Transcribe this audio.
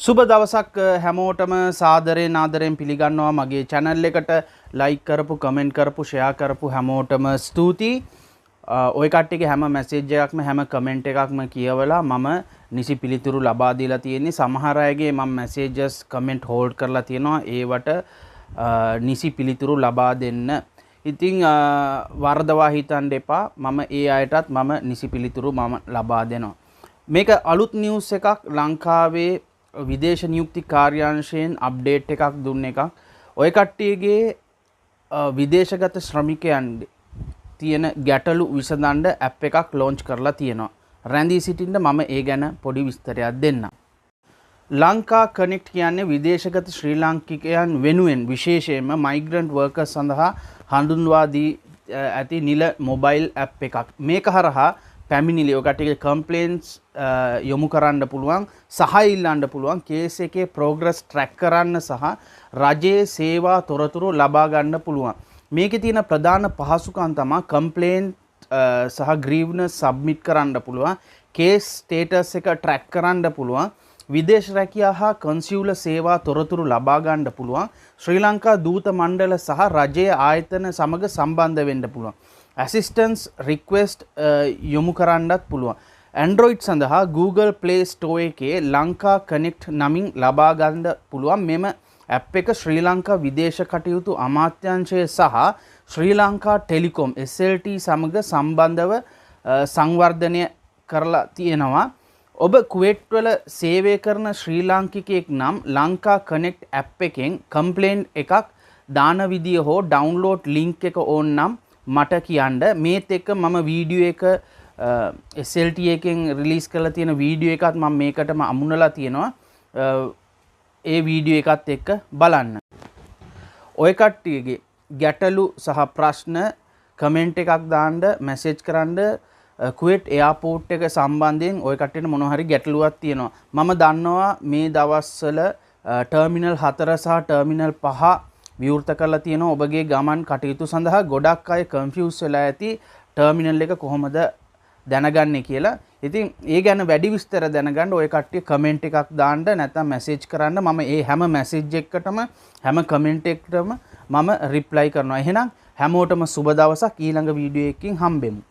සුබ දවසක් හැමෝටම සාදරයෙන් ආදරයෙන් පිළිගන්නවා මගේ channel එකට like කරපු comment කරපු share කරපු හැමෝටම ස්තුතියි. ඔය කට්ටියගේ හැම message එකක්ම හැම comment එකක්ම කියවලා මම නිසි පිළිතුරු ලබා දීලා තියෙන්නේ. සමහර අයගේ මම messages comment hold කරලා තියෙනවා. ඒවට නිසි පිළිතුරු ලබා දෙන්න. ඉතින් වරදවා හිතන්න එපා. මම ඒ අයටත් මම නිසි පිළිතුරු මම ලබා දෙනවා. මේක අලුත් news එකක්. ලංකාවේ විදේශ නියුක්ති කාර්යාංශයෙන් අප්ඩේට් එකක් දුන්න එකක්. ඔය කට්ටියගේ විදේශගත ශ්‍රමිකයන් තියෙන ගැටලු විසඳන්න ඇප් එකක් ලොන්ච් කරලා තියෙනවා. රැඳී සිටින්න මම ඒ ගැන පොඩි විස්තරයක් දෙන්නම්. ලංකා කනෙක්ට් කියන්නේ විදේශගත ශ්‍රී ලාංකිකයන් වෙනුවෙන් විශේෂයෙන්ම මයිග්‍රන්ට් වර්කර්ස් සඳහා හඳුන්වා දී ඇති නිල මොබයිල් ඇප් එකක්. මේක හරහා පැමිණිලි ඔය කට්ටියගේ කම්ප්ලේන්ට්ස් යොමු කරන්න පුළුවන්, සහාය ඉල්ලන්න පුළුවන්, කේස් එකේ ප්‍රෝග්‍රස් ට්‍රැක් කරන්න සහ රජයේ සේවා තොරතුරු ලබා ගන්න පුළුවන්. මේකේ තියෙන ප්‍රධාන පහසුකම් තමයි කම්ප්ලේන්ට් සහ ග්‍රීව්නස් සබ්මිට් කරන්න පුළුවන්, කේස් ස්ටේටස් එක ට්‍රැක් කරන්න පුළුවන්, විදේශ රැකියා හා කන්සියුලර් සේවා තොරතුරු ලබා ගන්න පුළුවන්, ශ්‍රී ලංකා දූත මණ්ඩල සහ රජයේ ආයතන සමග සම්බන්ධ වෙන්න පුළුවන්. ඇසිස්ටන්ස් රික්වෙස්ට් යොමු කරන්නත් පුළුවන්. Android සඳහා Google Play Store එකේ ලංකා කනෙක්ට් නමින් ලබා ගන්න පුළුවන්. මෙම ඇප් එක ශ්‍රී ලංකා විදේශ කටයුතු අමාත්‍යාංශය සහ ශ්‍රී ලංකා ටෙලිකොම් SLT සමග සම්බන්ධව සංවර්ධනය කරලා තියෙනවා. ඔබ කුවේට් වල සේවය කරන ශ්‍රී ලාංකිකයෙක් නම් ලංකා කනෙක්ට් ඇප් එකෙන් කම්ප්ලේන්ට් එකක් දාන විදිය හෝ ඩවුන්ලෝඩ් ලින්ක් එක ඕන නම් මට කියන්න. මේත් එක්ක මම වීඩියෝ එක SLT එකෙන් රිලීස් කරලා තියෙන වීඩියෝ එකත් මම මේකටම අමුණලා තියෙනවා. ඒ වීඩියෝ එකත් එක්ක බලන්න. ඔය කට්ටියගේ ගැටලු සහ ප්‍රශ්න කමෙන්ට් එකක් දාන්න, මැසේජ් කරන්න. කුවේට් එයාපෝට් එක සම්බන්ධයෙන් ඔය කට්ටියට මොන හරි ගැටලුවක් තියෙනවා. මම දන්නවා මේ දවස්වල ටර්මිනල් 4 සහ ටර්මිනල් 5 විවෘත කරලා තියෙනවා ඔබගේ ගමන් කටයුතු සඳහා. ගොඩක් අය කන්ෆියුස් වෙලා ඇති ටර්මිනල් එක කොහොමද දැනගන්නේ කියලා. ඉතින් ඒ ගැන වැඩි විස්තර දැනගන්න ඔය කට්ටිය කමෙන්ට් එකක් දාන්න, නැත්නම් මැසේජ් කරන්න. මම ඒ හැම මැසේජ් එකකටම හැම කමෙන්ට් එකකටම මම රිප්ලයි කරනවා. එහෙනම් හැමෝටම සුබ දවසක්. ඊළඟ වීඩියෝ එකකින් හම්බෙමු.